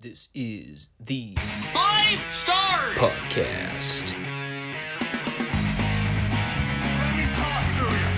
This is the Five Stars Podcast. Let me talk to you.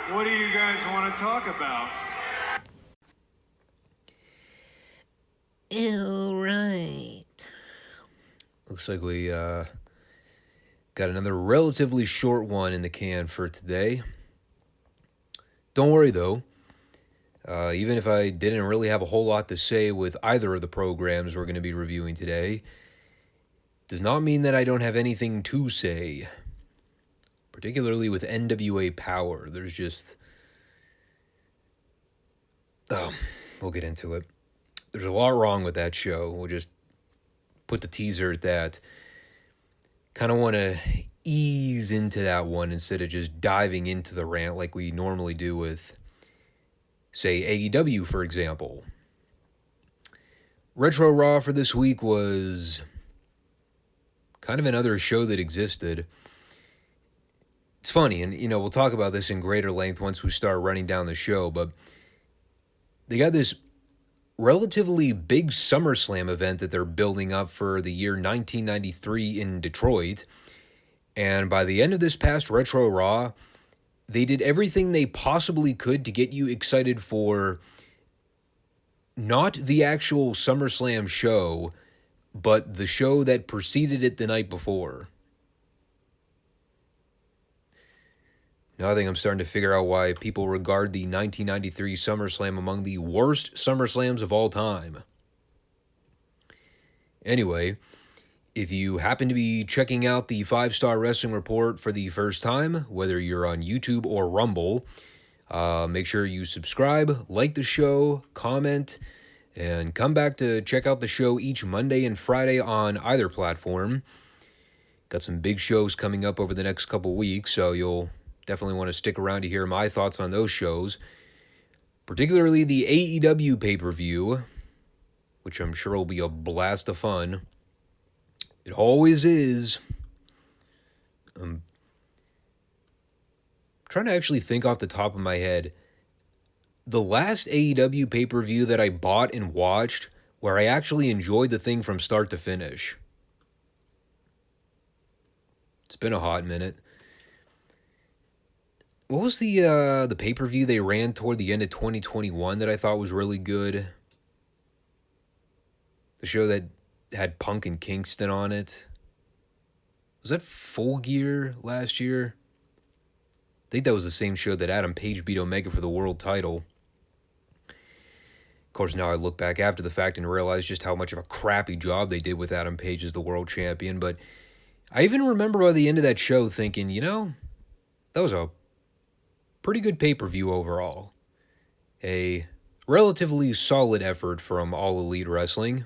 What do you guys want to talk about? All right. Looks like we got another relatively short one in the can for today. Don't worry though. Even if I didn't really have a whole lot to say with either of the programs we're going to be reviewing today, does not mean that I don't have anything to say. Particularly with NWA Powerrr, there's just... we'll get into it. There's a lot wrong with that show. We'll just put the teaser at that. Kind of want to ease into that one instead of just diving into the rant like we normally do with, say, AEW, for example. Retro Raw for this week was kind of another show that existed. It's funny, and we'll talk about this in greater length once we start running down the show, but they got this relatively big Summerslam event that they're building up for the year 1993 in Detroit, and by the end of this past Retro Raw, they did everything they possibly could to get you excited for not the actual SummerSlam show, but the show that preceded it the night before. Now I think I'm starting to figure out why people regard the 1993 SummerSlam among the worst SummerSlams of all time. Anyway, if you happen to be checking out the 5 Starr Wrestling Report for the first time, whether you're on YouTube or Rumble, make sure you subscribe, like the show, comment, and come back to check out the show each Monday and Friday on either platform. Got some big shows coming up over the next couple weeks, so you'll definitely want to stick around to hear my thoughts on those shows, particularly the AEW pay-per-view, which I'm sure will be a blast of fun. It always is. I'm trying to actually think off the top of my head. The last AEW pay-per-view that I bought and watched where I actually enjoyed the thing from start to finish. It's been a hot minute. What was the pay-per-view they ran toward the end of 2021 that I thought was really good? The show that had Punk and Kingston on it. Was that Full Gear last year? I think that was the same show that Adam Page beat Omega for the world title. Of course, now I look back after the fact and realize just how much of a crappy job they did with Adam Page as the world champion. But I even remember by the end of that show thinking, that was a pretty good pay-per-view overall. A relatively solid effort from All Elite Wrestling.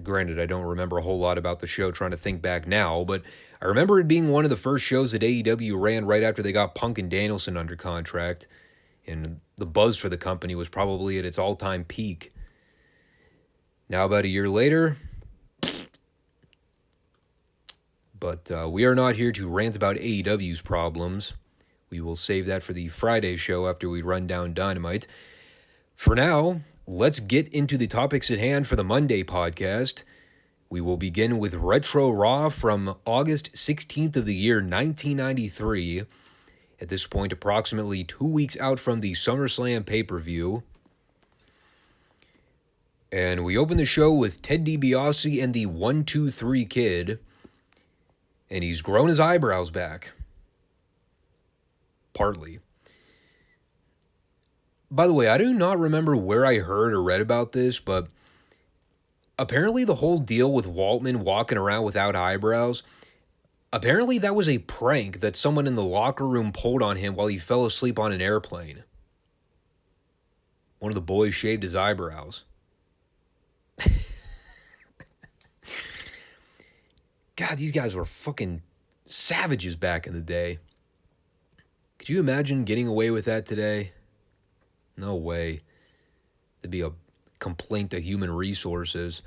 Granted, I don't remember a whole lot about the show trying to think back now, but I remember it being one of the first shows that AEW ran right after they got Punk and Danielson under contract, and the buzz for the company was probably at its all-time peak. Now, about a year later, but we are not here to rant about AEW's problems. We will save that for the Friday show after we run down Dynamite. For now, let's get into the topics at hand for the Monday podcast. We will begin with Retro Raw from August 16th of the year 1993. At this point, approximately 2 weeks out from the SummerSlam pay-per-view. And we open the show with Ted DiBiase and the 1-2-3 Kid. And he's grown his eyebrows back. Partly. By the way, I do not remember where I heard or read about this, but apparently the whole deal with Waltman walking around without eyebrows, apparently that was a prank that someone in the locker room pulled on him while he fell asleep on an airplane. One of the boys shaved his eyebrows. God, these guys were fucking savages back in the day. Could you imagine getting away with that today? No way. There'd be a complaint to human resources.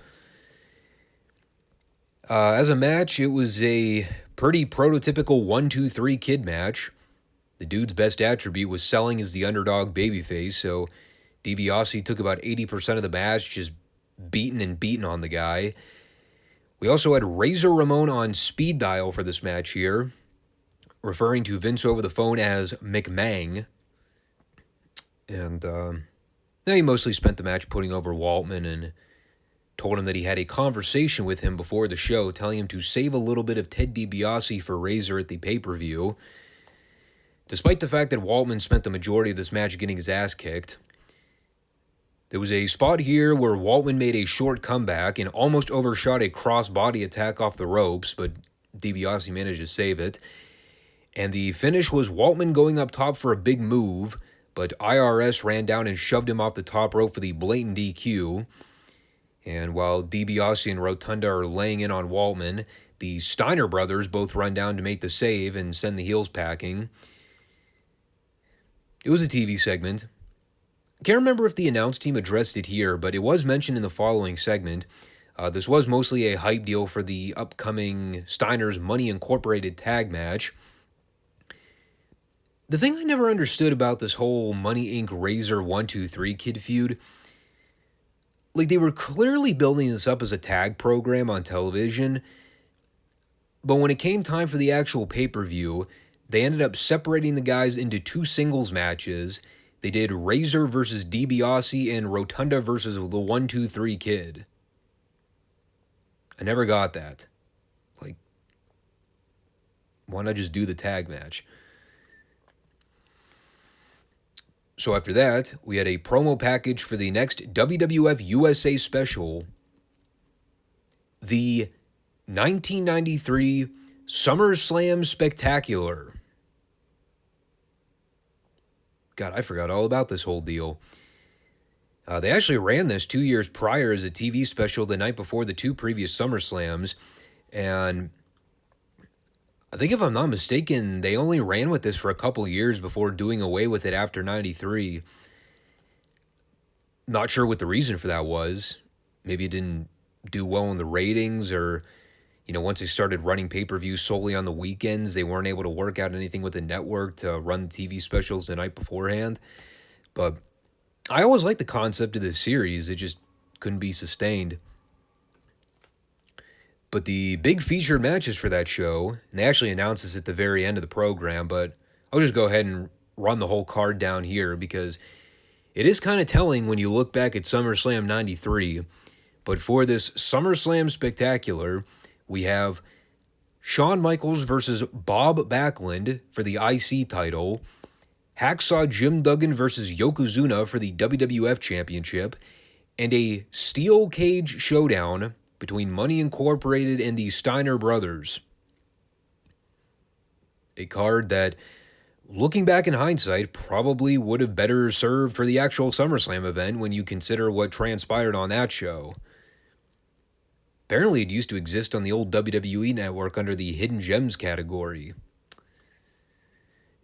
As a match, it was a pretty prototypical 1-2-3 kid match. The dude's best attribute was selling as the underdog babyface, so DiBiase took about 80% of the match, just beating on the guy. We also had Razor Ramon on speed dial for this match here, referring to Vince over the phone as McMang. And he mostly spent the match putting over Waltman and told him that he had a conversation with him before the show, telling him to save a little bit of Ted DiBiase for Razor at the pay-per-view. Despite the fact that Waltman spent the majority of this match getting his ass kicked, there was a spot here where Waltman made a short comeback and almost overshot a cross-body attack off the ropes, but DiBiase managed to save it. And the finish was Waltman going up top for a big move, but IRS ran down and shoved him off the top rope for the blatant DQ. And while DiBiase and Rotunda are laying in on Waltman, the Steiner brothers both run down to make the save and send the heels packing. It was a TV segment. I can't remember if the announce team addressed it here, but it was mentioned in the following segment. This was mostly a hype deal for the upcoming Steiner's Money Incorporated tag match. The thing I never understood about this whole Money Inc. Razor 1-2-3 kid feud, like, they were clearly building this up as a tag program on television, but when it came time for the actual pay-per-view, they ended up separating the guys into two singles matches. They did Razor versus DiBiase and Rotunda versus the 1-2-3 kid. I never got that. Like, why not just do the tag match? So after that, we had a promo package for the next WWF USA special, the 1993 Summerslam Spectacular. God, I forgot all about this whole deal. They actually ran this 2 years prior as a TV special the night before the two previous SummerSlams, and I think if I'm not mistaken, they only ran with this for a couple years before doing away with it after 93. Not sure what the reason for that was. Maybe it didn't do well in the ratings, or, once they started running pay-per-views solely on the weekends, they weren't able to work out anything with the network to run the TV specials the night beforehand. But I always liked the concept of this series. It just couldn't be sustained. But the big featured matches for that show, and they actually announced this at the very end of the program, but I'll just go ahead and run the whole card down here because it is kind of telling when you look back at SummerSlam 93. But for this SummerSlam Spectacular, we have Shawn Michaels versus Bob Backlund for the IC title, Hacksaw Jim Duggan versus Yokozuna for the WWF Championship, and a steel cage showdown between Money Incorporated and the Steiner brothers. A card that, looking back in hindsight, probably would have better served for the actual SummerSlam event when you consider what transpired on that show. Apparently it used to exist on the old WWE network under the Hidden Gems category.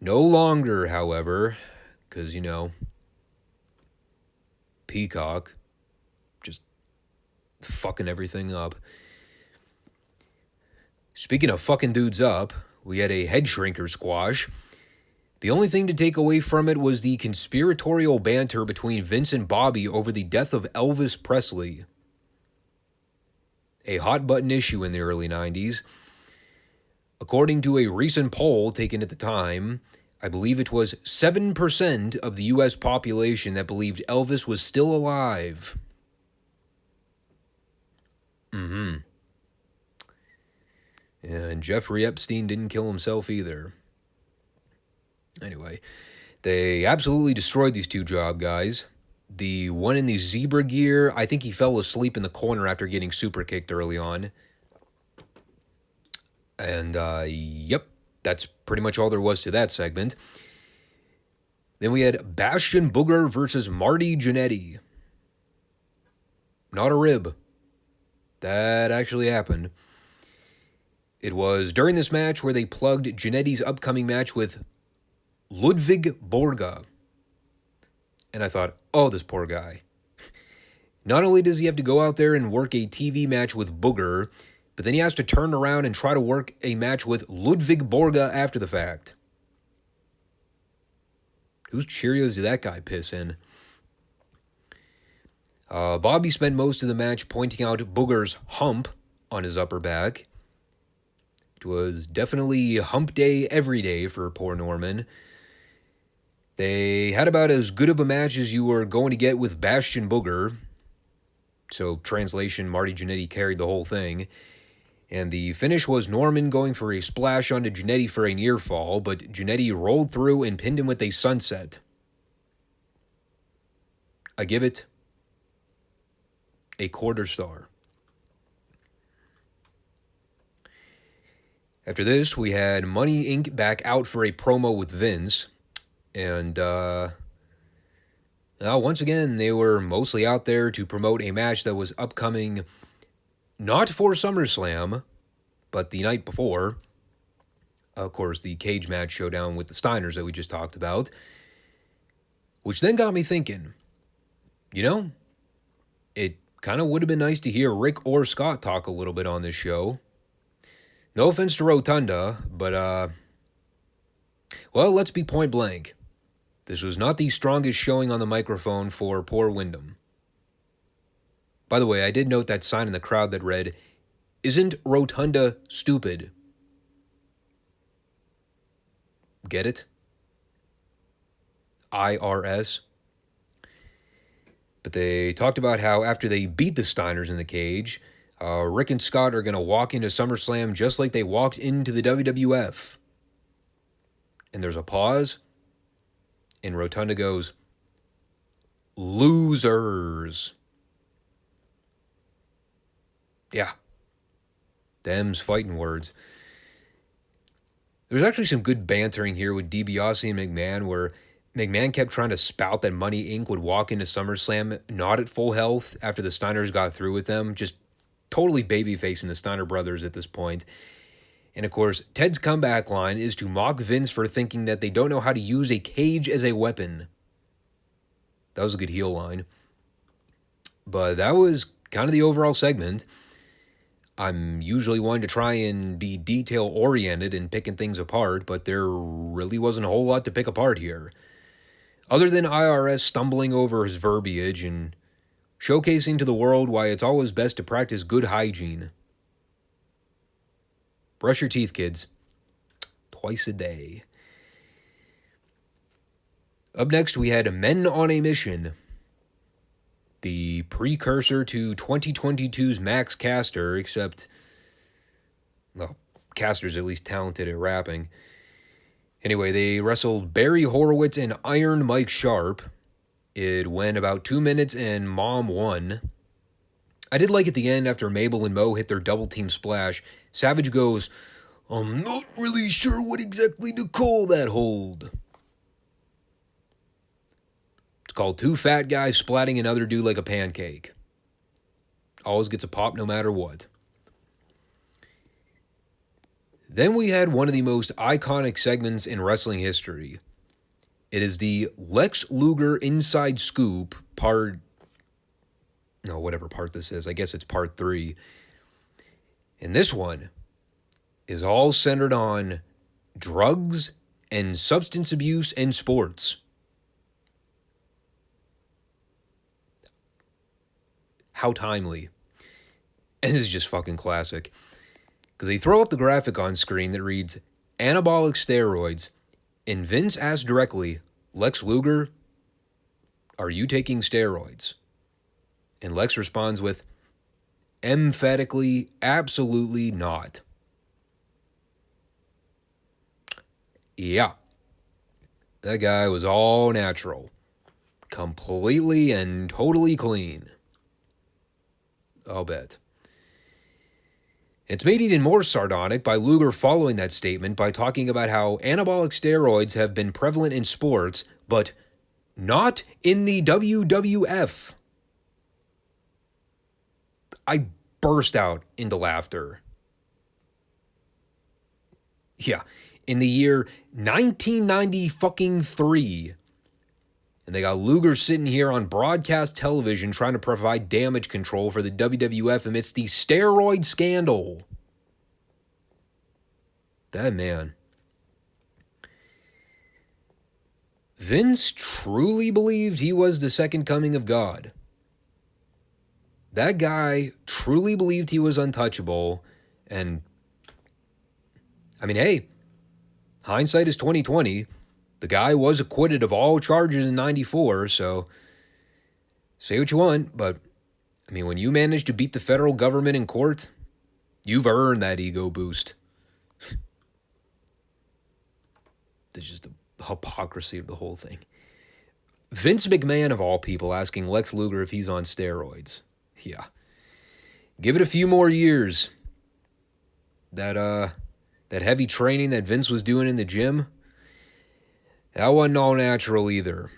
No longer, however, because, Peacock just fucking everything up. Speaking of fucking dudes up, we had a head shrinker squash. The only thing to take away from it was the conspiratorial banter between Vince and Bobby over the death of Elvis Presley. A hot button issue in the early 90s. According to a recent poll taken at the time, I believe it was 7% of the U.S. population that believed Elvis was still alive. And Jeffrey Epstein didn't kill himself either. Anyway, they absolutely destroyed these two job guys. The one in the zebra gear, I think he fell asleep in the corner after getting super kicked early on. And, yep, that's pretty much all there was to that segment. Then we had Bastion Booger versus Marty Gennetti. Not a rib. That actually happened. It was during this match where they plugged Gennetti's upcoming match with Ludwig Borga. And I thought, oh, this poor guy. Not only does he have to go out there and work a TV match with Booger, but then he has to turn around and try to work a match with Ludwig Borga after the fact. Whose Cheerios did that guy piss in? Bobby spent most of the match pointing out Booger's hump on his upper back. It was definitely hump day every day for poor Norman. They had about as good of a match as you were going to get with Bastion Booger. So, translation, Marty Gennetti carried the whole thing. And the finish was Norman going for a splash onto Gennetti for a near fall, but Gennetti rolled through and pinned him with a sunset. I give it a quarter star. After this, we had Money Inc. back out for a promo with Vince. And, once again, they were mostly out there to promote a match that was upcoming not for SummerSlam, but the night before. Of course, the cage match showdown with the Steiners that we just talked about. Which then got me thinking, it kind of would have been nice to hear Rick or Scott talk a little bit on this show. No offense to Rotunda, but, well, let's be point blank. This was not the strongest showing on the microphone for poor Wyndham. By the way, I did note that sign in the crowd that read, "Isn't Rotunda stupid?" Get it? IRS. But they talked about how after they beat the Steiners in the cage, Rick and Scott are going to walk into SummerSlam just like they walked into the WWF. And there's a pause. And Rotunda goes, "Losers." Yeah. Them's fighting words. There's actually some good bantering here with DiBiase and McMahon, where McMahon kept trying to spout that Money Inc. would walk into SummerSlam not at full health after the Steiners got through with them, just totally babyfacing the Steiner brothers at this point. And of course, Ted's comeback line is to mock Vince for thinking that they don't know how to use a cage as a weapon. That was a good heel line. But that was kind of the overall segment. I'm usually one to try and be detail-oriented and picking things apart, but there really wasn't a whole lot to pick apart here. Other than IRS stumbling over his verbiage and showcasing to the world why it's always best to practice good hygiene. Brush your teeth, kids. Twice a day. Up next, we had Men on a Mission. The precursor to 2022's Max Caster, except, well, Caster's at least talented at rapping. Anyway, they wrestled Barry Horowitz and Iron Mike Sharp. It went about 2 minutes and Mom won. I did like at the end after Mabel and Mo hit their double team splash, Savage goes, "I'm not really sure what exactly to call that hold." It's called two fat guys splatting another dude like a pancake. Always gets a pop no matter what. Then we had one of the most iconic segments in wrestling history. It is the Lex Luger Inside Scoop whatever part this is. I guess it's part 3. And this one is all centered on drugs and substance abuse in sports. How timely. And this is just fucking classic. Because they throw up the graphic on screen that reads, "Anabolic steroids." And Vince asks directly, "Lex Luger, are you taking steroids?" And Lex responds with, emphatically, absolutely not. Yeah. That guy was all natural. Completely and totally clean. I'll bet. It's made even more sardonic by Luger following that statement by talking about how anabolic steroids have been prevalent in sports, but not in the WWF. I burst out into laughter. Yeah, in the year 1993. And they got Luger sitting here on broadcast television trying to provide damage control for the WWF amidst the steroid scandal. That man. Vince truly believed he was the second coming of God. That guy truly believed he was untouchable. And, I mean, hey, hindsight is 2020. The guy was acquitted of all charges in 94, so say what you want, but, I mean, when you manage to beat the federal government in court, you've earned that ego boost. There's just the hypocrisy of the whole thing. Vince McMahon, of all people, asking Lex Luger if he's on steroids. Yeah. Give it a few more years. That heavy training that Vince was doing in the gym, that wasn't all natural either.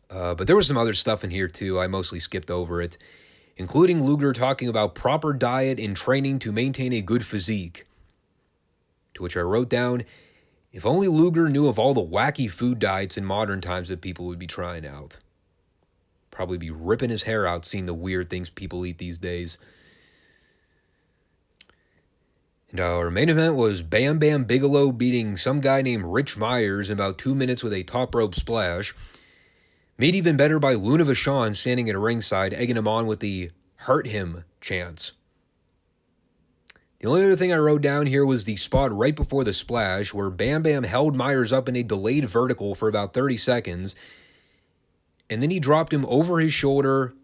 But there was some other stuff in here too. I mostly skipped over it, including Luger talking about proper diet and training to maintain a good physique. To which I wrote down, if only Luger knew of all the wacky food diets in modern times that people would be trying out. Probably be ripping his hair out seeing the weird things people eat these days. And our main event was Bam Bam Bigelow beating some guy named Rich Myers in about 2 minutes with a top rope splash. Made even better by Luna Vachon standing at ringside, egging him on with the "hurt him" chants. The only other thing I wrote down here was the spot right before the splash where Bam Bam held Myers up in a delayed vertical for about 30 seconds, and then he dropped him over his shoulder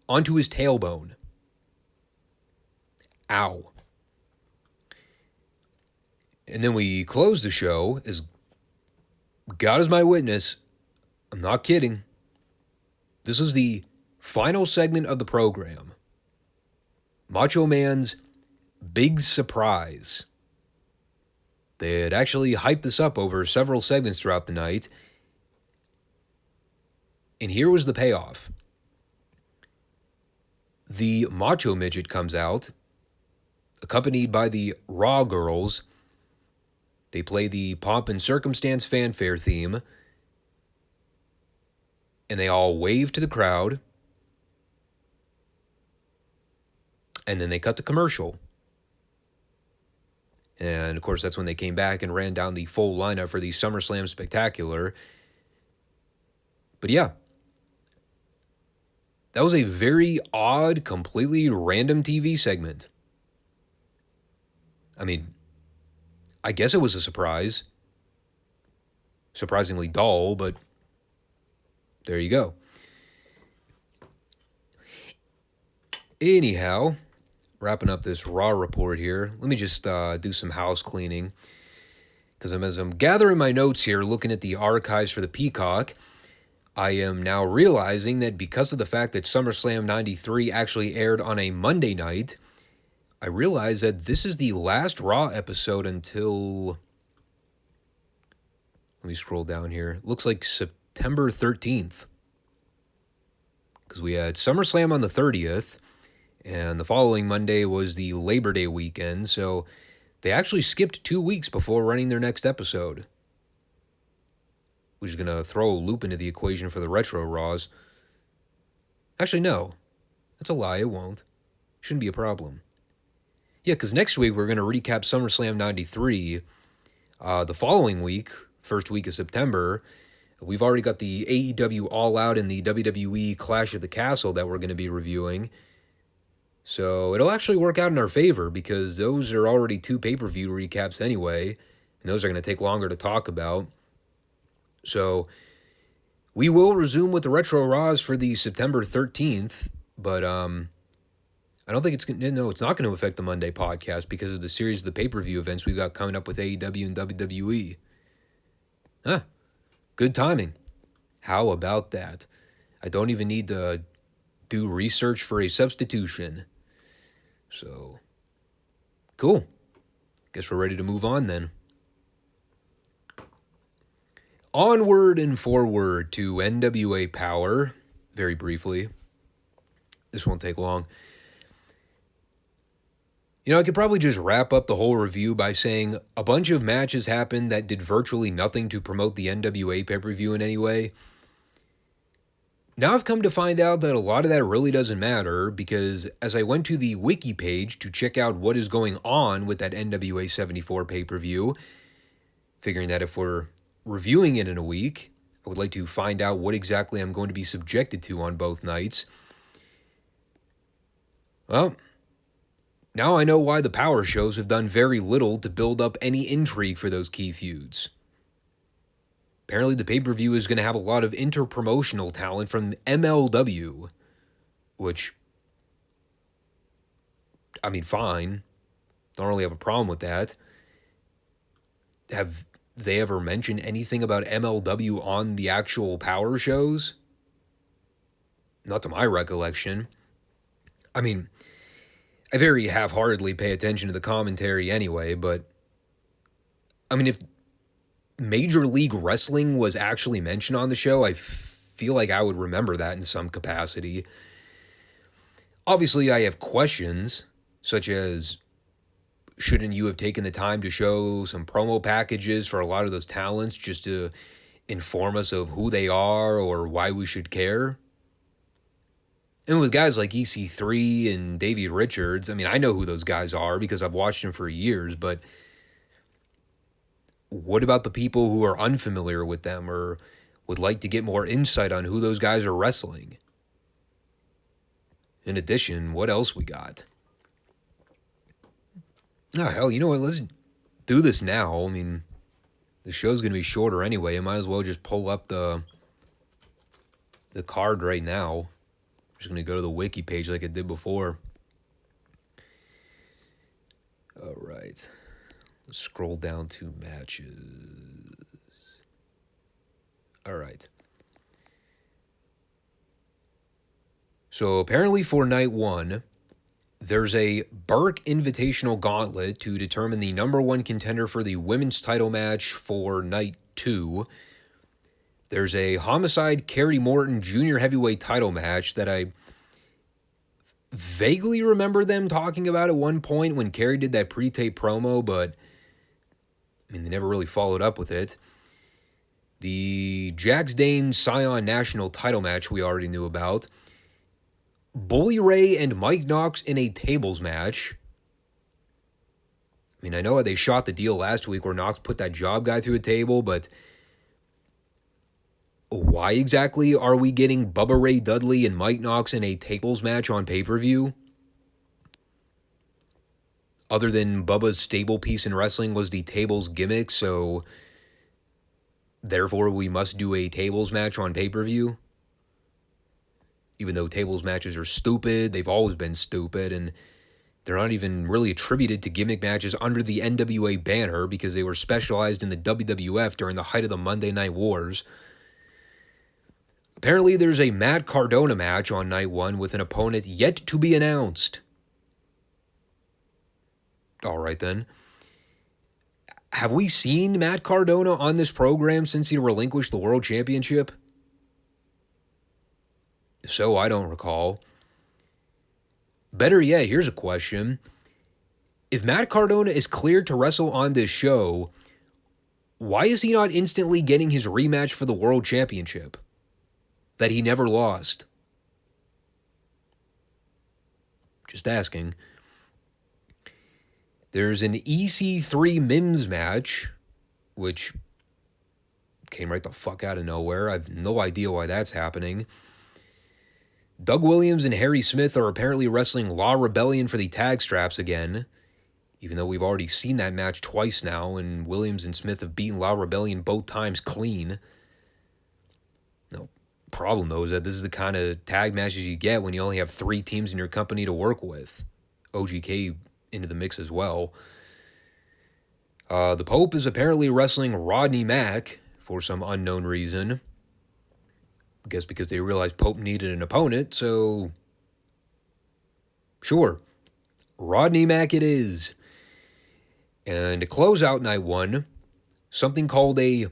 onto his tailbone. Ow. And then we closed the show, as God is my witness, I'm not kidding. This is the final segment of the program. Macho Man's big surprise. They had actually hyped this up over several segments throughout the night. And here was the payoff. The Macho Midget comes out, accompanied by the Raw Girls. They play the Pomp and Circumstance fanfare theme, and they all wave to the crowd, and then they cut the commercial. And, of course, that's when they came back and ran down the full lineup for the Summerslam Spectacular. But, yeah, that was a very odd, completely random TV segment. I mean, I guess it was a surprise. Surprisingly dull, but there you go. Anyhow, wrapping up this Raw report here, let me just do some house cleaning. Because as I'm gathering my notes here, looking at the archives for the Peacock, I am now realizing that because of the fact that SummerSlam 93 actually aired on a Monday night, I realize that this is the last Raw episode until, let me scroll down here. It looks like September 13th. Because we had SummerSlam on the 30th, and the following Monday was the Labor Day weekend, so they actually skipped 2 weeks before running their next episode. Which is going to throw a loop into the equation for the Retro Raws. Actually, no. That's a lie, it won't. Shouldn't be a problem. Yeah, because next week we're going to recap SummerSlam 93. The following week, first week of September, we've already got the AEW All Out and the WWE Clash of the Castle that we're going to be reviewing. So it'll actually work out in our favor because those are already 2 pay-per-view recaps anyway, and those are going to take longer to talk about. So we will resume with the Retro Raws for the September 13th, but I don't think it's not going to affect the Monday podcast because of the series of the pay-per-view events we've got coming up with AEW and WWE. Good timing. How about that? I don't even need to do research for a substitution. So, cool. Guess we're ready to move on then. Onward and forward to NWA Powerrr, very briefly. This won't take long. You know, I could probably just wrap up the whole review by saying a bunch of matches happened that did virtually nothing to promote the NWA pay-per-view in any way. Now I've come to find out that a lot of that really doesn't matter, because as I went to the wiki page to check out what is going on with that NWA 74 pay-per-view, figuring that if we're reviewing it in a week, I would like to find out what exactly I'm going to be subjected to on both nights. Well, now I know why the Powerrr shows have done very little to build up any intrigue for those key feuds. Apparently the pay-per-view is going to have a lot of inter-promotional talent from MLW, which, I mean, fine. Don't really have a problem with that. Have they ever mentioned anything about MLW on the actual Powerrr shows? Not to my recollection. I mean, I very half-heartedly pay attention to the commentary anyway, but I mean, if Major League Wrestling was actually mentioned on the show, I feel like I would remember that in some capacity. Obviously, I have questions, such as, shouldn't you have taken the time to show some promo packages for a lot of those talents just to inform us of who they are or why we should care? And with guys like EC3 and Davey Richards, I mean, I know who those guys are because I've watched them for years, but what about the people who are unfamiliar with them or would like to get more insight on who those guys are wrestling? In addition, what else we got? Oh, hell, you know what? Let's do this now. I mean, the show's going to be shorter anyway. I might as well just pull up the card right now. I'm just going to go to the wiki page like I did before. All right. Let's scroll down to matches. All right. So apparently for night one, there's a Burke Invitational Gauntlet to determine the number one contender for the women's title match for night two. There's a Homicide Kerry Morton Junior Heavyweight title match that I vaguely remember them talking about at one point when Kerry did that pre-tape promo, but I mean, they never really followed up with it. The Jax Dane Scion National title match we already knew about. Bully Ray and Mike Knox in a tables match. I mean, I know they shot the deal last week where Knox put that job guy through a table, but why exactly are we getting Bubba Ray Dudley and Mike Knox in a tables match on pay-per-view? Other than Bubba's stable piece in wrestling was the tables gimmick, so therefore we must do a tables match on pay-per-view? Even though tables matches are stupid, they've always been stupid, and they're not even really attributed to gimmick matches under the NWA banner because they were specialized in the WWF during the height of the Monday Night Wars. Apparently there's a Matt Cardona match on night one with an opponent yet to be announced. All right then. Have we seen Matt Cardona on this program since he relinquished the World Championship? If so, I don't recall. Better yet, here's a question. If Matt Cardona is cleared to wrestle on this show, why is he not instantly getting his rematch for the World Championship that he never lost? Just asking. There's an EC3 Mims match, which came right the fuck out of nowhere. I have no idea why that's happening. Doug Williams and Harry Smith are apparently wrestling Law Rebellion for the tag straps again, even though we've already seen that match twice now, and Williams and Smith have beaten Law Rebellion both times clean. No problem, though, is that this is the kind of tag matches you get when you only have 3 teams in your company to work with. OGK into the mix as well. The Pope is apparently wrestling Rodney Mack for some unknown reason. I guess because they realized Pope needed an opponent, so sure, Rodney Mack it is. And to close out night one, something called a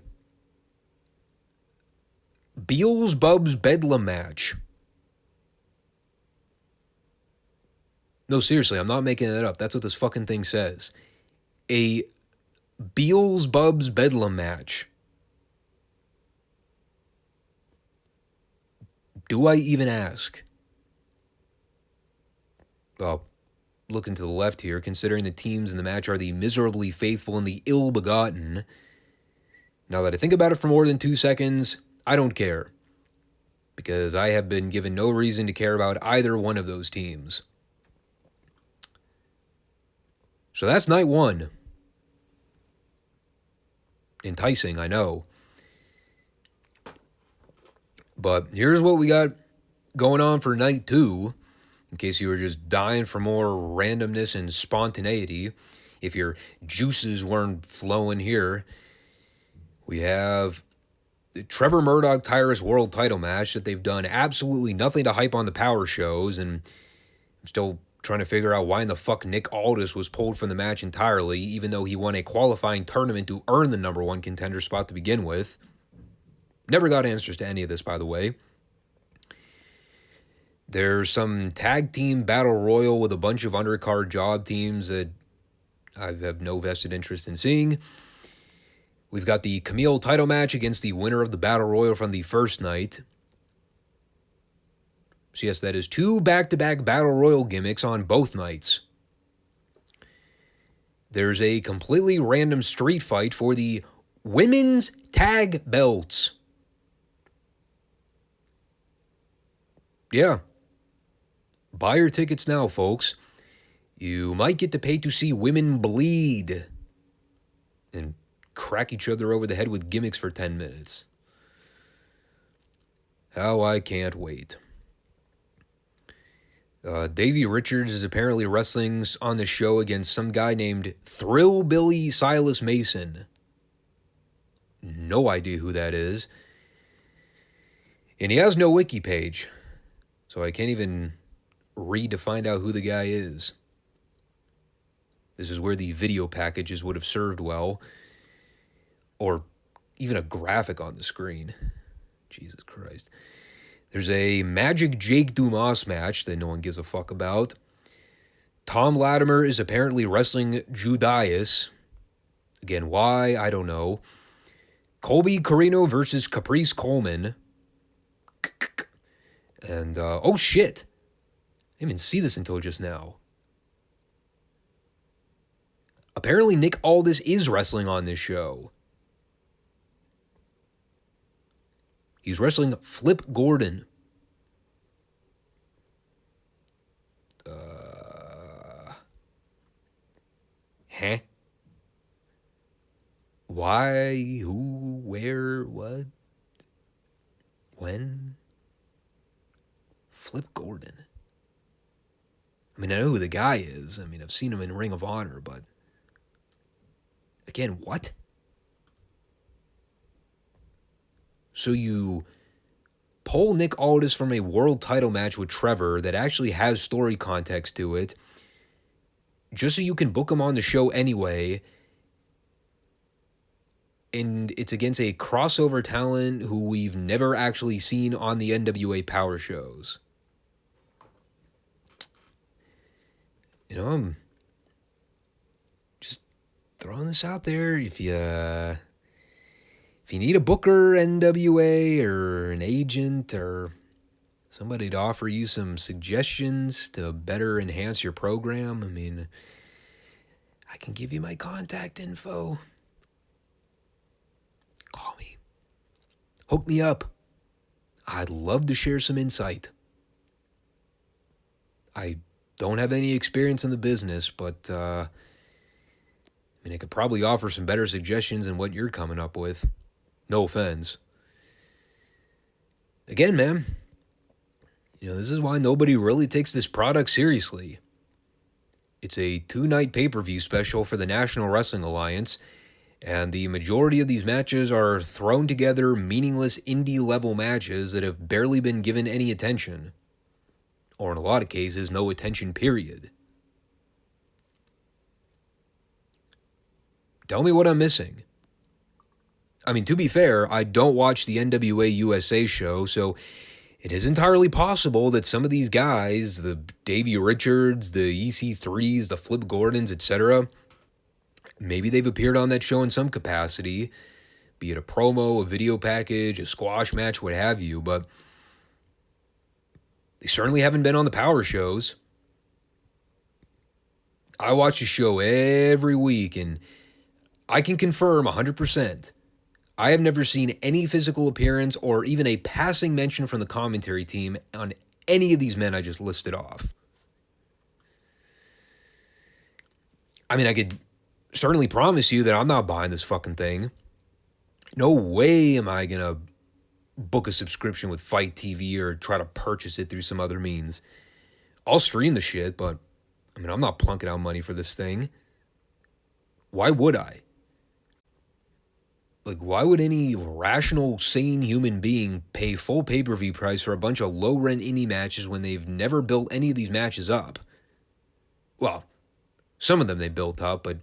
Beelzebub's Bedlam match. No, seriously, I'm not making that up. That's what this fucking thing says. A Beelzebub's Bedlam match. Do I even ask? Well, looking to the left here, considering the teams in the match are the miserably faithful and the ill-begotten. Now that I think about it for more than 2 seconds, I don't care. Because I have been given no reason to care about either one of those teams. So that's night one. Enticing, I know. But here's what we got going on for night two. In case you were just dying for more randomness and spontaneity. If your juices weren't flowing here. We have the Trevor Murdoch Tyrus World Title match that they've done absolutely nothing to hype on the Power shows. And I'm still trying to figure out why in the fuck Nick Aldous was pulled from the match entirely, even though he won a qualifying tournament to earn the number one contender spot to begin with. Never got answers to any of this, by the way. There's some tag team battle royal with a bunch of undercard job teams that I have no vested interest in seeing. We've got the Camille title match against the winner of the battle royal from the first night. So yes, that is 2 back-to-back battle royal gimmicks on both nights. There's a completely random street fight for the women's tag belts. Yeah. Buy your tickets now, folks. You might get to pay to see women bleed and crack each other over the head with gimmicks for 10 minutes. How I can't wait. Davey Richards is apparently wrestling on the show against some guy named Thrillbilly Silas Mason. No idea who that is. And he has no wiki page, so I can't even read to find out who the guy is. This is where the video packages would have served well, or even a graphic on the screen. Jesus Christ. There's a Magic Jake Dumas match that no one gives a fuck about. Tom Latimer is apparently wrestling Judas. Again, why? I don't know. Colby Corino versus Caprice Coleman. And, oh shit. I didn't even see this until just now. Apparently Nick Aldous is wrestling on this show. He's wrestling Flip Gordon. Why? Who? Where? What? When? Flip Gordon. I mean, I know who the guy is. I mean, I've seen him in Ring of Honor, but... Again, what? So you pull Nick Aldis from a world title match with Trevor that actually has story context to it, just so you can book him on the show anyway, and it's against a crossover talent who we've never actually seen on the NWA Powerrr shows. You know, I'm just throwing this out there. If you need a booker, NWA, or an agent, or somebody to offer you some suggestions to better enhance your program, I mean, I can give you my contact info. Call me. Hook me up. I'd love to share some insight. I don't have any experience in the business, but I mean, I could probably offer some better suggestions than what you're coming up with. No offense. Again, man, you know, this is why nobody really takes this product seriously. It's a 2-night pay-per-view special for the National Wrestling Alliance, and the majority of these matches are thrown together meaningless indie-level matches that have barely been given any attention. Or in a lot of cases, no attention, period. Tell me what I'm missing. I mean, to be fair, I don't watch the NWA USA show, so it is entirely possible that some of these guys, the Davey Richards, the EC3s, the Flip Gordons, etc., maybe they've appeared on that show in some capacity, be it a promo, a video package, a squash match, what have you, but they certainly haven't been on the Powerrr shows. I watch the show every week, and I can confirm 100%. I have never seen any physical appearance or even a passing mention from the commentary team on any of these men I just listed off. I mean, I could certainly promise you that I'm not buying this fucking thing. No way am I going to book a subscription with Fight TV or try to purchase it through some other means. I'll stream the shit, but I mean, I'm not plunking out money for this thing. Why would I? Like, why would any rational, sane human being pay full pay-per-view price for a bunch of low-rent indie matches when they've never built any of these matches up? Well, some of them they built up, but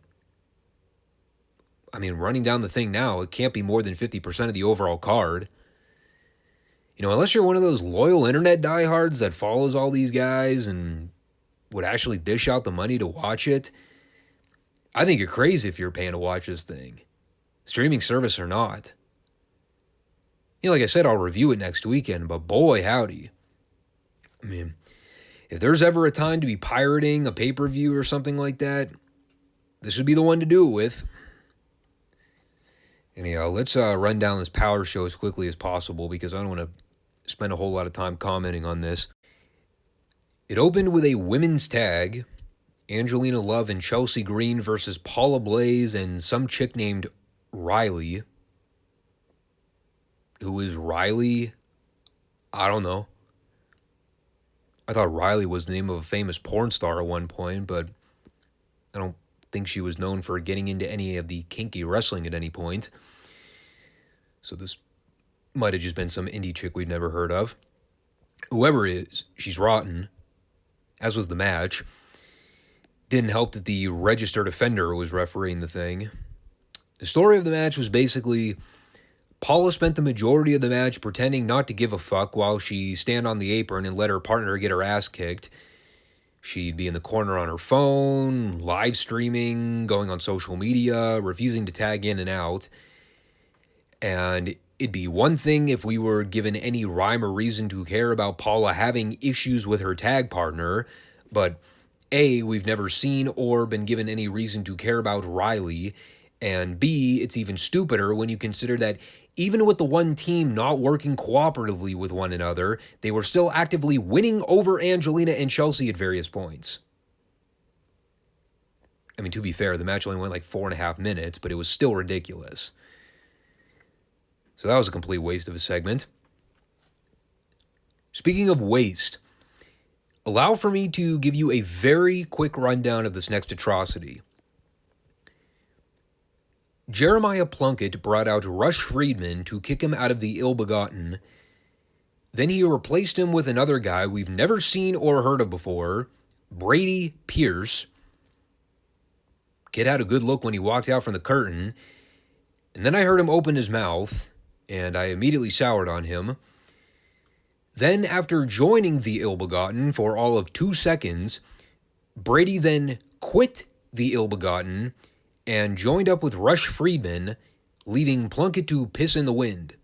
I mean, running down the thing now, it can't be more than 50% of the overall card. You know, unless you're one of those loyal internet diehards that follows all these guys and would actually dish out the money to watch it, I think you're crazy if you're paying to watch this thing. Streaming service or not. You know, like I said, I'll review it next weekend, but boy, howdy. I mean, if there's ever a time to be pirating a pay-per-view or something like that, this would be the one to do it with. Anyhow, let's run down this Powerrr show as quickly as possible because I don't want to spend a whole lot of time commenting on this. It opened with a women's tag, Angelina Love and Chelsea Green versus Paula Blaze and some chick named Riley. Who is Riley? I don't know. I thought Riley was the name of a famous porn star at one point, but I don't think she was known for getting into any of the kinky wrestling at any point. So this might have just been some indie chick we'd never heard of. Whoever it is, she's rotten, as was the match. Didn't help that the registered offender was refereeing the thing. The story of the match was basically Paula spent the majority of the match pretending not to give a fuck while she stand on the apron and let her partner get her ass kicked. She'd be in the corner on her phone, live streaming, going on social media, refusing to tag in and out. And it'd be one thing if we were given any rhyme or reason to care about Paula having issues with her tag partner, but A, we've never seen or been given any reason to care about Riley, and B, it's even stupider when you consider that even with the one team not working cooperatively with one another, they were still actively winning over Angelina and Chelsea at various points. I mean, to be fair, the match only went like 4.5 minutes, but it was still ridiculous. So that was a complete waste of a segment. Speaking of waste, allow for me to give you a very quick rundown of this next atrocity. Jeremiah Plunkett brought out Rush Friedman to kick him out of the Ill-Begotten. Then he replaced him with another guy we've never seen or heard of before, Brady Pierce. Kid had a good look when he walked out from the curtain. And then I heard him open his mouth, and I immediately soured on him. Then, after joining the Ill-Begotten for all of 2 seconds, Brady then quit the Ill-Begotten and joined up with Rush Friedman, leaving Plunkett to piss in the wind.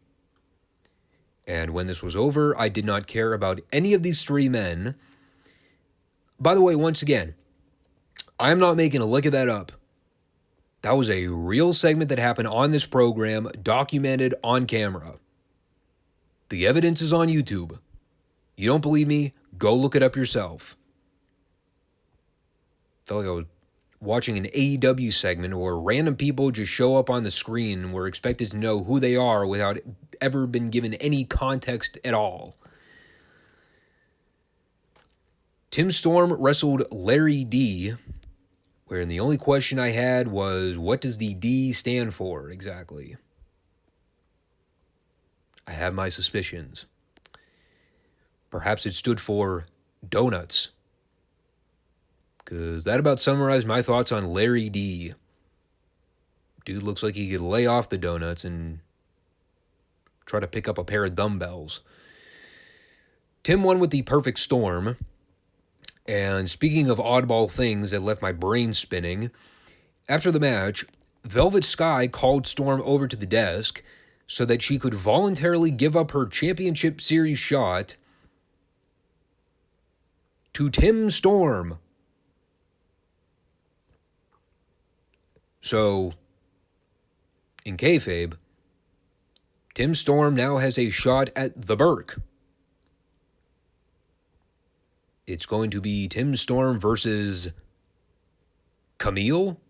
And when this was over, I did not care about any of these 3 men. By the way, once again, I am not making a lick of that up. That was a real segment that happened on this program, documented on camera. The evidence is on YouTube. You don't believe me? Go look it up yourself. Felt like I was watching an AEW segment where random people just show up on the screen and we're expected to know who they are without ever been given any context at all. Tim Storm wrestled Larry D, wherein the only question I had was, what does the D stand for exactly? I have my suspicions. Perhaps it stood for donuts. Because that about summarized my thoughts on Larry D. Dude looks like he could lay off the donuts and try to pick up a pair of dumbbells. Tim won with the perfect storm. And speaking of oddball things that left my brain spinning, after the match, Velvet Sky called Storm over to the desk so that she could voluntarily give up her championship series shot to Tim Storm. So, in kayfabe, Tim Storm now has a shot at the Burke. It's going to be Tim Storm versus Camille.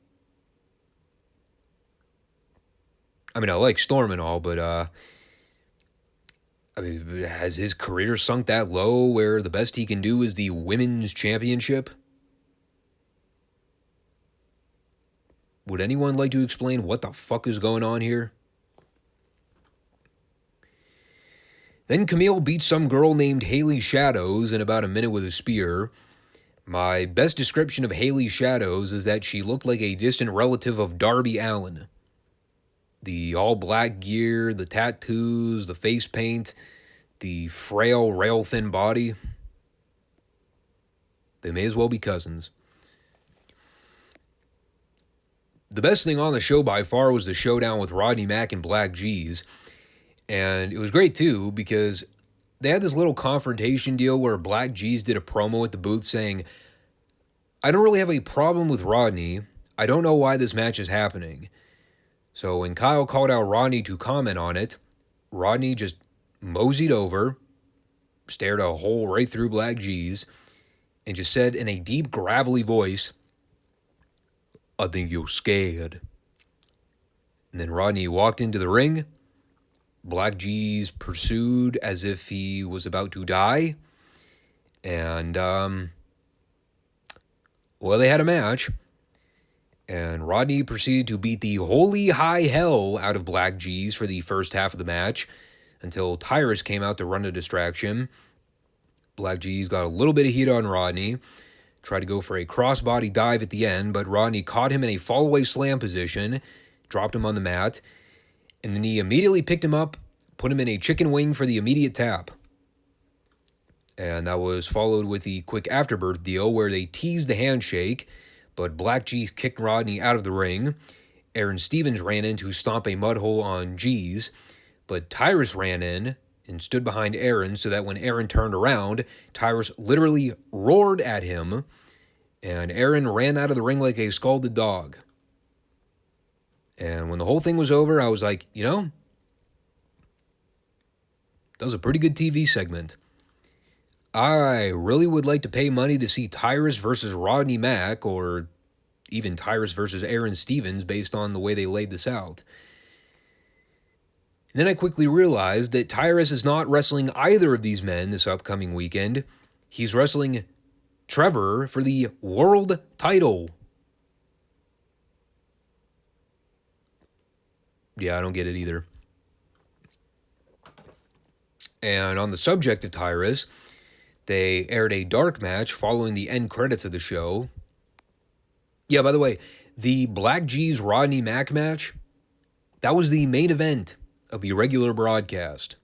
I mean, I like Storm and all, but I mean, has his career sunk that low where the best he can do is the women's championship? Would anyone like to explain what the fuck is going on here? Then Camille beats some girl named Haley Shadows in about a minute with a spear. My best description of Haley Shadows is that she looked like a distant relative of Darby Allin. The all-black gear, the tattoos, the face paint, the frail, rail-thin body. They may as well be cousins. The best thing on the show by far was the showdown with Rodney Mack and Black G's. And it was great, too, because they had this little confrontation deal where Black G's did a promo at the booth saying, "I don't really have a problem with Rodney. I don't know why this match is happening." So when Kyle called out Rodney to comment on it, Rodney just moseyed over, stared a hole right through Black G's, and just said in a deep, gravelly voice, "I think you're scared." And then Rodney walked into the ring. Black G's pursued as if he was about to die. And, well, they had a match. And Rodney proceeded to beat the holy high hell out of Black G's for the first half of the match until Tyrus came out to run a distraction. Black G's got a little bit of heat on Rodney, tried to go for a crossbody dive at the end, but Rodney caught him in a fallaway slam position, dropped him on the mat, and then he immediately picked him up, put him in a chicken wing for the immediate tap. And that was followed with the quick afterbirth deal where they teased the handshake, but Black G's kicked Rodney out of the ring. Aaron Stevens ran in to stomp a mud hole on G's, but Tyrus ran in and stood behind Aaron so that when Aaron turned around, Tyrus literally roared at him, and Aaron ran out of the ring like a scalded dog. And when the whole thing was over, I was like, you know, that was a pretty good TV segment. I really would like to pay money to see Tyrus versus Rodney Mack, or even Tyrus versus Aaron Stevens, based on the way they laid this out. And then I quickly realized that Tyrus is not wrestling either of these men this upcoming weekend. He's wrestling Trevor for the world title. Yeah, I don't get it either. And on the subject of Tyrus, they aired a dark match following the end credits of the show. Yeah, by the way, the Black G's Rodney Mack match, that was the main event of the regular broadcast.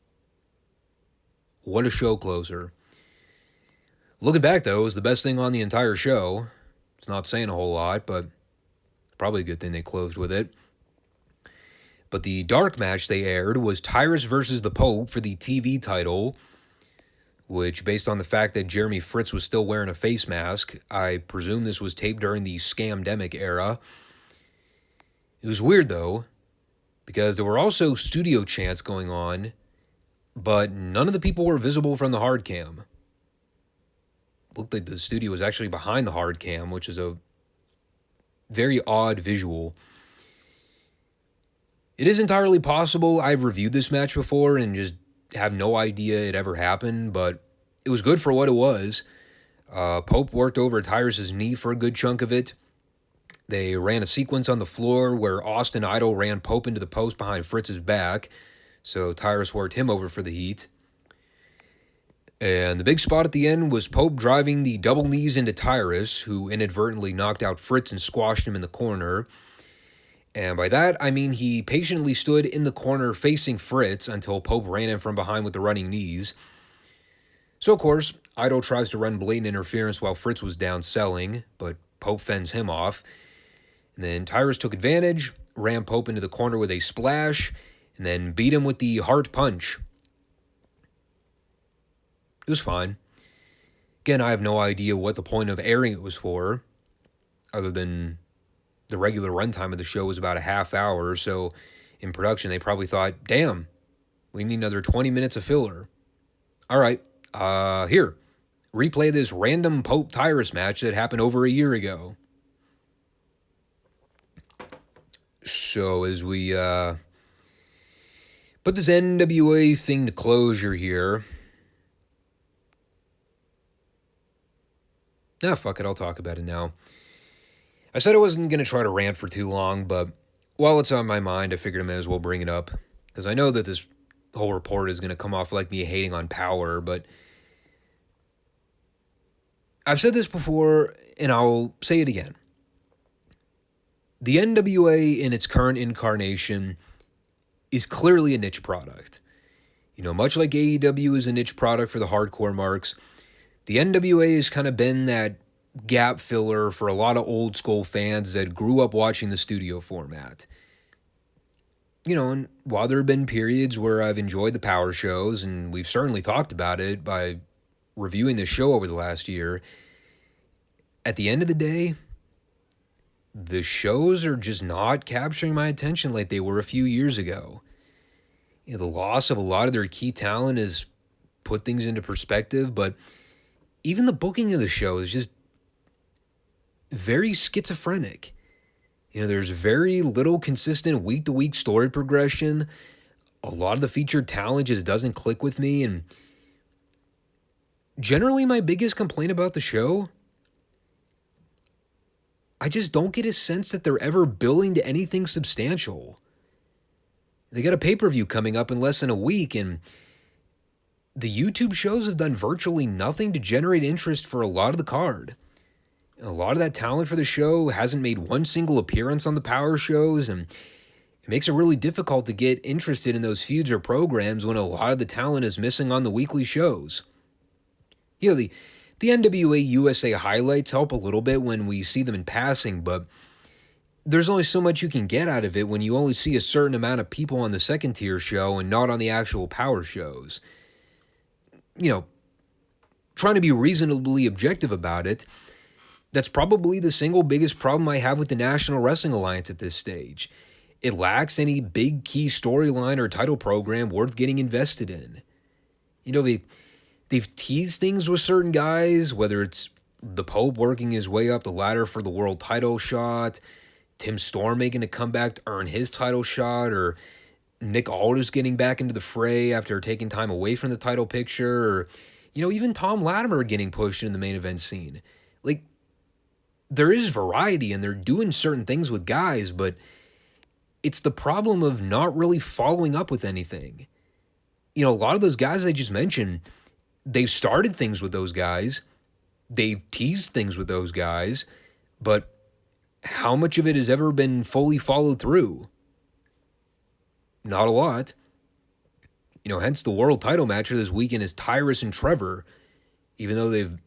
What a show closer. Looking back, though, it was the best thing on the entire show. It's not saying a whole lot, but probably a good thing they closed with it. But the dark match they aired was Tyrus versus the Pope for the TV title, which, based on the fact that Jeremy Fritz was still wearing a face mask, I presume this was taped during the Scamdemic era. It was weird, though, because there were also studio chants going on, but none of the people were visible from the hard cam. Looked like the studio was actually behind the hard cam, which is a very odd visual. It is entirely possible I've reviewed this match before and just have no idea it ever happened, but it was good for what it was. Pope worked over Tyrus's knee for a good chunk of it. They ran a sequence on the floor where Austin Idol ran Pope into the post behind Fritz's back, so Tyrus worked him over for the heat. And the big spot at the end was Pope driving the double knees into Tyrus, who inadvertently knocked out Fritz and squashed him in the corner. And by that, I mean he patiently stood in the corner facing Fritz until Pope ran in from behind with the running knees. So, of course, Idol tries to run blatant interference while Fritz was down selling, but Pope fends him off. And then Tyrus took advantage, ran Pope into the corner with a splash, and then beat him with the heart punch. It was fine. Again, I have no idea what the point of airing it was for, other than the regular runtime of the show was about a half hour, so in production they probably thought, damn, we need another 20 minutes of filler. All right, here, replay this random Pope Tyrus match that happened over a year ago. So as we put this NWA thing to closure here. Fuck it, I'll talk about it now. I said I wasn't going to try to rant for too long, but while it's on my mind, I figured I may as well bring it up. Because I know that this whole report is going to come off like me hating on Powerrr, but I've said this before, and I'll say it again. The NWA in its current incarnation is clearly a niche product. You know, much like AEW is a niche product for the hardcore marks, the NWA has kind of been that gap filler for a lot of old school fans that grew up watching the studio format. You know, and while there have been periods where I've enjoyed the Powerrr shows, and we've certainly talked about it by reviewing the show over the last year, at the end of the day, the shows are just not capturing my attention like they were a few years ago. You know, the loss of a lot of their key talent has put things into perspective, but even the booking of the show is just very schizophrenic. You know, there's very little consistent week-to-week story progression. A lot of the featured talent just doesn't click with me, and generally my biggest complaint about the show, I just don't get a sense that they're ever building to anything substantial. They got a pay-per-view coming up in less than a week, and the YouTube shows have done virtually nothing to generate interest for a lot of the card. A lot of that talent for the show hasn't made one single appearance on the Powerrr shows, and it makes it really difficult to get interested in those feuds or programs when a lot of the talent is missing on the weekly shows. You know, the NWA USA highlights help a little bit when we see them in passing, but there's only so much you can get out of it when you only see a certain amount of people on the second tier show and not on the actual Powerrr shows. You know, trying to be reasonably objective about it, that's probably the single biggest problem I have with the National Wrestling Alliance at this stage. It lacks any big key storyline or title program worth getting invested in. You know, they've teased things with certain guys, whether it's the Pope working his way up the ladder for the world title shot, Tim Storm making a comeback to earn his title shot, or Nick Aldous getting back into the fray after taking time away from the title picture, or, you know, even Tom Latimer getting pushed in the main event scene. Like, there is variety and they're doing certain things with guys, but it's the problem of not really following up with anything. You know, a lot of those guys I just mentioned, they've started things with those guys, they've teased things with those guys, but how much of it has ever been fully followed through? Not a lot. You know, hence the world title match for this weekend is Tyrus and Trevor, even though they've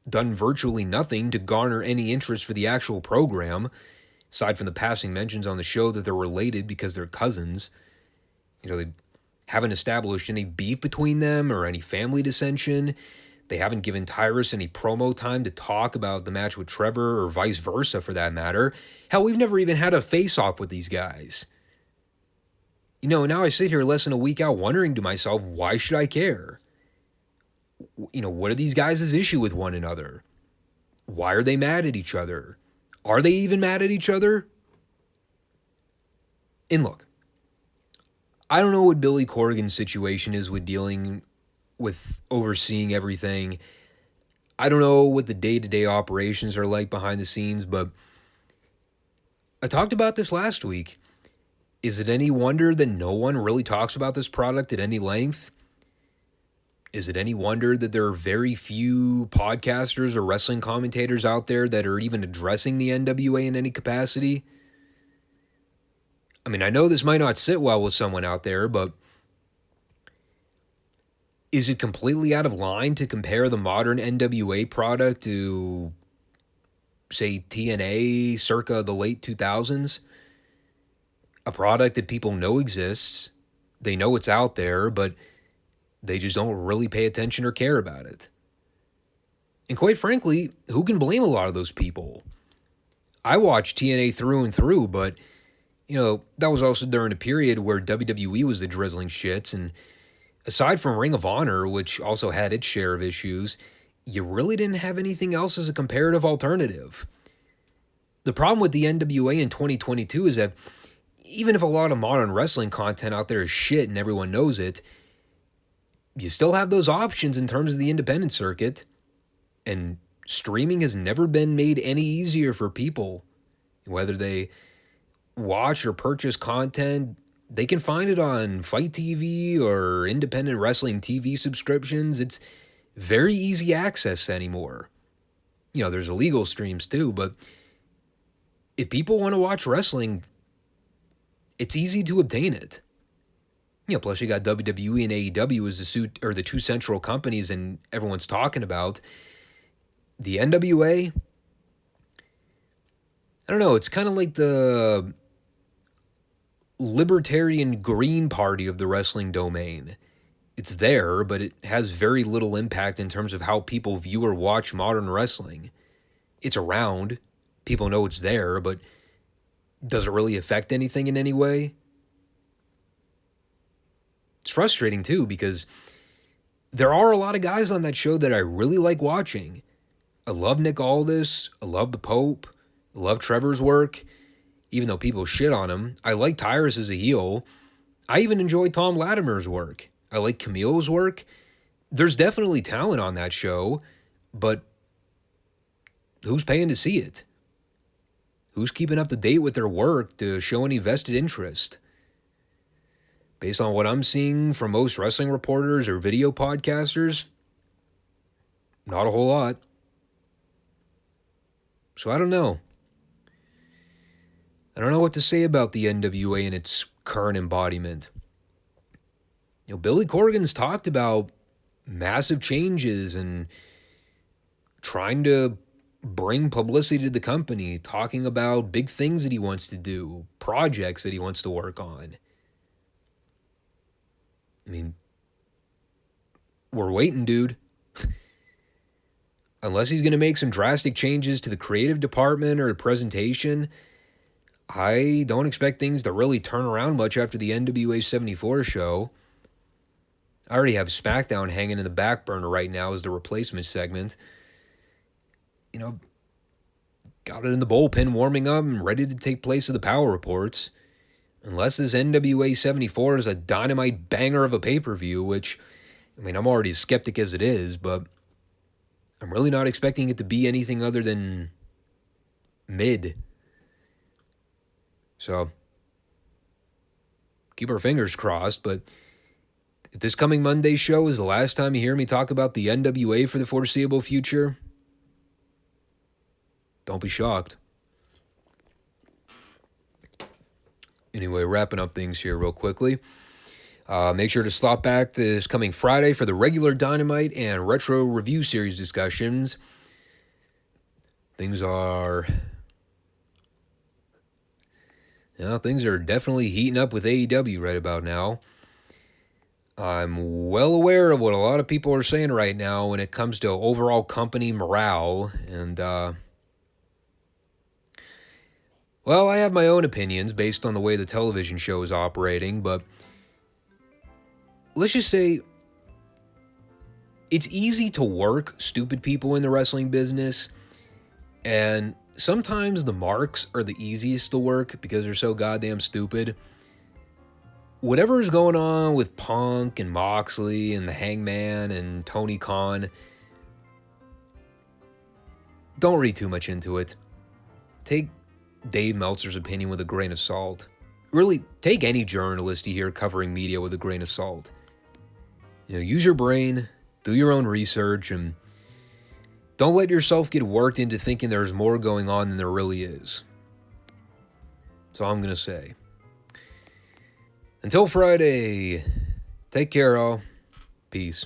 done virtually nothing to garner any interest for the actual program, aside from the passing mentions on the show that they're related because they're cousins. You know, they haven't established any beef between them or any family dissension. They haven't given Tyrus any promo time to talk about the match with Trevor, or vice versa for that matter. Hell, we've never even had a face-off with these guys. You know, now I sit here less than a week out wondering to myself, why should I care? You know, what are these guys' issue with one another? Why are they mad at each other? Are they even mad at each other? And look, I don't know what Billy Corgan's situation is with dealing with overseeing everything. I don't know what the day-to-day operations are like behind the scenes, but I talked about this last week. Is it any wonder that no one really talks about this product at any length? Is it any wonder that there are very few podcasters or wrestling commentators out there that are even addressing the NWA in any capacity? I mean, I know this might not sit well with someone out there, but is it completely out of line to compare the modern NWA product to, say, TNA circa the late 2000s? A product that people know exists, they know it's out there, but they just don't really pay attention or care about it. And quite frankly, who can blame a lot of those people? I watched TNA through and through, but, that was also during a period where WWE was the drizzling shits, and aside from Ring of Honor, which also had its share of issues, you really didn't have anything else as a comparative alternative. The problem with the NWA in 2022 is that even if a lot of modern wrestling content out there is shit and everyone knows it, you still have those options in terms of the independent circuit, and streaming has never been made any easier for people. Whether they watch or purchase content, they can find it on Fight TV or independent wrestling TV subscriptions. It's very easy access anymore. There's illegal streams too, but if people want to watch wrestling, it's easy to obtain it. Plus you got WWE and AEW as the two central companies and everyone's talking about. The NWA, I don't know, it's kind of like the libertarian Green Party of the wrestling domain. It's there, but it has very little impact in terms of how people view or watch modern wrestling. It's around, people know it's there, but does it really affect anything in any way? It's frustrating too, because there are a lot of guys on that show that I really like watching. I love Nick Aldous, I love the Pope, I love Trevor's work, even though people shit on him. I like Tyrus as a heel. I even enjoy Tom Latimer's work. I like Camille's work. There's definitely talent on that show, but who's paying to see it? Who's keeping up to date with their work to show any vested interest? Based on what I'm seeing from most wrestling reporters or video podcasters, not a whole lot. So I don't know. I don't know what to say about the NWA and its current embodiment. Billy Corgan's talked about massive changes and trying to bring publicity to the company, talking about big things that he wants to do, projects that he wants to work on. I mean, we're waiting, dude. Unless he's going to make some drastic changes to the creative department or presentation, I don't expect things to really turn around much after the NWA 74 show. I already have SmackDown hanging in the back burner right now as the replacement segment. Got it in the bullpen warming up and ready to take place of the Power Reports. Unless this NWA 74 is a dynamite banger of a pay-per-view, which, I'm already as skeptic as it is, but I'm really not expecting it to be anything other than mid. So, keep our fingers crossed, but if this coming Monday's show is the last time you hear me talk about the NWA for the foreseeable future, don't be shocked. Anyway, wrapping up things here real quickly. Make sure to stop back this coming Friday for the regular Dynamite and Retro Review Series discussions. Things are definitely heating up with AEW right about now. I'm well aware of what a lot of people are saying right now when it comes to overall company morale, and I have my own opinions based on the way the television show is operating, but let's just say it's easy to work stupid people in the wrestling business, and sometimes the marks are the easiest to work because they're so goddamn stupid. Whatever is going on with Punk and Moxley and the Hangman and Tony Khan, don't read too much into it. Take Dave Meltzer's opinion with a grain of salt. Really, take any journalist you hear covering media with a grain of salt. Use your brain, do your own research, and don't let yourself get worked into thinking there's more going on than there really is. That's all I'm going to say. Until Friday, take care, all. Peace.